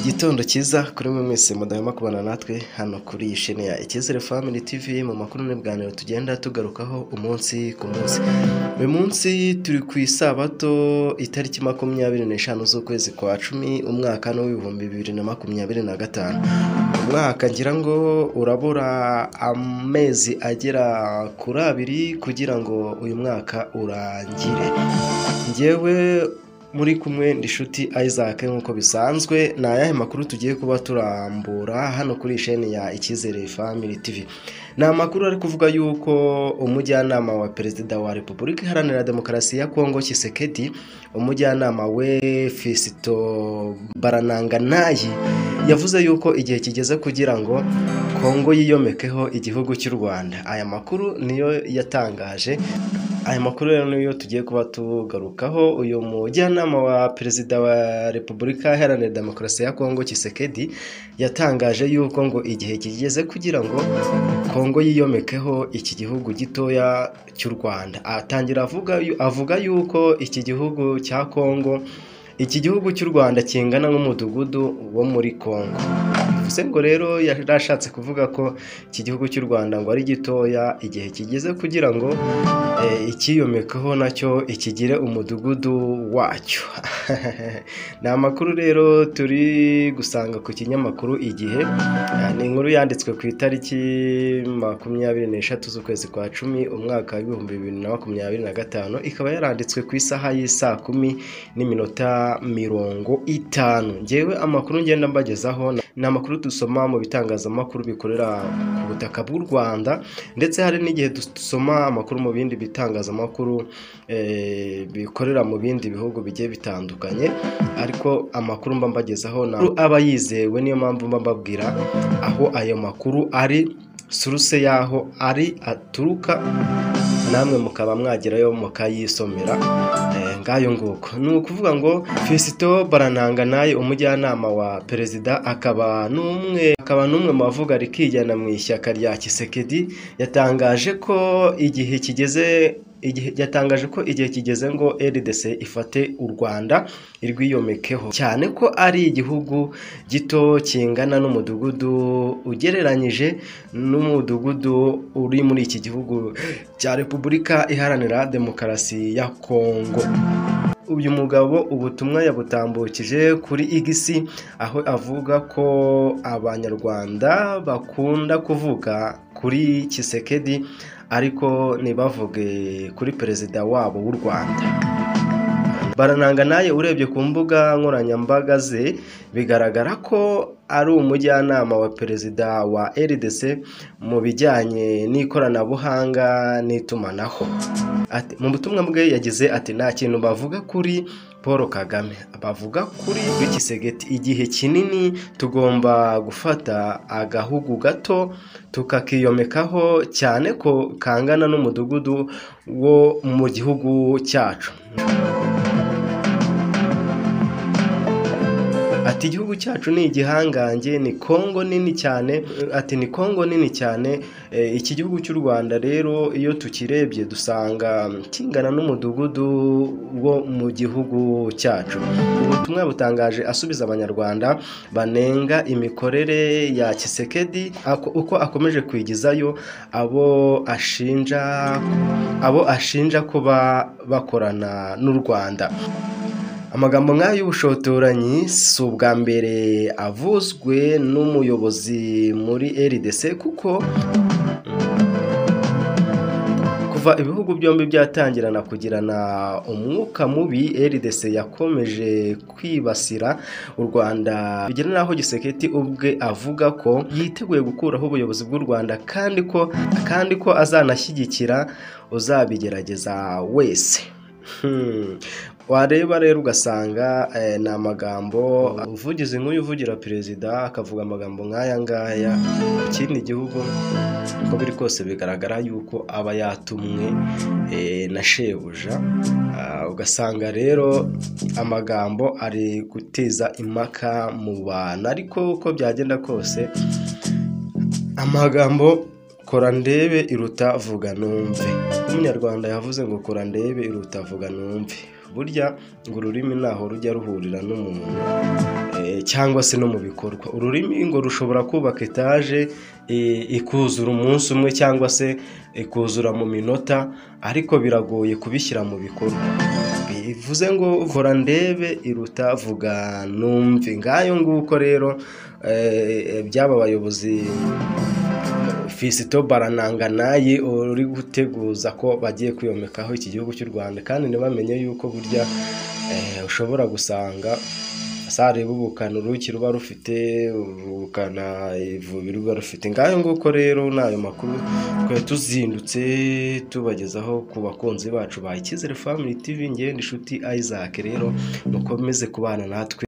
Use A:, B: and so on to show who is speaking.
A: Igitondo cyiza kuri mwe mwese mudahema kubana natwe hano kuri iyi shene ya Icyizere Family TV mu makuru n'ibiganiro tugenda tugarukaho umunsi ku munsi. Uyu munsi turi ku isabato itariki 25 z'ukwezi kwa 10 umwaka no w'ibihumbi 2025. Umwaka ngira ngo urabura amezi agera kuri 2 kugira ngo uyu mwaka urangire. Ngewe muri kumwe ndishuti Isaac nkuko bisanzwe na yahe makuru tugiye kuba turambura hano kuri shene ya Icyizere Family TV. Na makuru ari kuvuga yuko umujyanama wa Perezida wa Repubulika Iharanira Demokarasi ya Kongo Tshisekedi, umujyanama we Fiston Barananganayi yavuze yuko igihe kigeze kugira ngo Kongo yiyomekeho igihugu cy'u Rwanda. Aya makuru niyo yatangaje. Aya makuru rero niyo tugiye kuba tugarukaho. Uyu mujyanama wa Perezida wa Repubulika Iharanira Demokarasi ya Kongo Tshisekedi yatangaje yuko ngo igihe kigeze kugira ngo Kongo yiyomekeho iki gihugu gitoya cy'u Rwanda. Atangira avuga yuko iki gihugu cya Kongo, iki gihugu cy'u Rwanda kingana nk'umudugudu wo muri Kongo. Bivuze ngo rero yarashatse kuvuga ko iki gihugu cy'u Rwanda ngo ari gitoya, igihe kigeze kugira ngo ikiyomekaho nacyo ikigire umudugudu wacyo. Ni amakuru rero turi gusanga ku kinyamakuru Igihe. Ni inkuru yanditswe ku itariki 26 z'ukwezi kwa 10 umwaka wa 2025, ikaba yaranditswe ku isaha y'isa 10:50. Ngewe amakuru ngenda mbagezaho ni amakuru dusoma mu bitangazamakuru bikorera ku butaka bw'u Rwanda, ndetse hari n'igihe dusoma amakuru mu bindi bitangazamakuru bikorera mu bindi bihugu bigiye bitandukanye, ariko amakuru mba mbagezaho aba yizewe. Niyo mpamvu mba mbabwira aho ayo makuru ari, source yaho ari aturuka, namwe mukaba mwagerayo mukayisomera. Ngayo nguko ni ukuvuga ngo Fiston Barananganayi, umujyanama wa Perezida, akaba n'umwe mu bavuga rikijyana mu ishyaka rya Tshisekedi, yatangaje ko igihe kigeze ngo RDC ifate u Rwanda irwiyomekeho, cyane ko ari igihugu gito kingana n'umudugudu ugereranyije n'umudugudu uri muri iki gihugu cya Repubulika Iharanira Demokarasi ya Kongo. Uyu mugabo ubutumwa yabutambukije kuri X, aho avuga ko abanyarwanda bakunda kuvuga kuri Tshisekedi ariko ntibavuge kuri Perezida wabo w'u Rwanda. Barananganayi urebye ku mbuga nkoranyambaga ze bigaragara ko ari umujyanama wa Perezida wa RDC mu bijyanye n'ikoranabuhanga n'itumanaho. Mu butumwa bwe yagize ati nta kintu bavuga kuri Paul Kagame, bavuga kuri Tshisekedi. Igihe kinini tugomba gufata agahugu gato tukakiyomekaho, cyane ko kangana n'umudugudu wo mu gihugu cyacu. Ati igihugu cyacu ni igihangange, ni Kongo nini cyane. Ati ni Kongo nini cyane. Iki gihugu cy'u Rwanda rero iyo tukirebye dusanga kingana n'umudugudu wo mu gihugu cyacu. Ubutumwa butangaje asubiza abanyarwanda banenga imikorere ya Tshisekedi, uko akomeje kwigizayo abo ashinja kuba bakorana n'u Rwanda. Amagambo nk'ay'ubushotoranyi si ubwa mbere avuzwe n'umuyobozi muri RDC, kuko kuva ibihugu byombi byatangirana kugirana umwuka mubi, RDC yakomeje kwibasira u Rwanda, bigera naho Tshisekedi ubwe avuga ko yiteguye gukuraho ubuyobozi bw'u Rwanda, kandi ko azanashyigikira uzabigerageza wese. Wareba rero ugasanga ni amagambo uvugize nk'uyu uvugira Perezida akavuga amagambo nk'aya ngaya ku kindi gihugu. Uko biri kose bigaragara yuko aba yatumwe na shebuja. Ugasanga rero amagambo ari guteza impaka mu bantu, ariko uko byagenda kose amagambo kora ndebe iruta vuga numve. Umunyarwanda yavuze ngo kora ndebe iruta vuga numve. Burya ngo ururimi naho rujya ruhurira n'umuntu cyangwa se no mu bikorwa. Ururimi ngo rushobora kubaka etaje ikuzura umunsi umwe cyangwa se ikuzura mu minota, ariko biragoye kubishyira mu bikorwa. Bivuze ngo vora ndebe iruta vuga numve. Ngayo nguko rero byaba abayobozi Fiston Barananganayi uri guteguza ko bagiye kwiyomekaho iki gihugu cy'u Rwanda, kandi ntibamenye yuko burya ushobora gusanga sare bubukana uruki ruba rufite, ubukana ivubi ruba rufite. Ngayo nguko rero nayo makuru twari tuzindutse tubagezaho ku bakunzi bacu ba Icyizere Family TV. Ngende inshuti Isaac, rero mukomeze kubana natwe.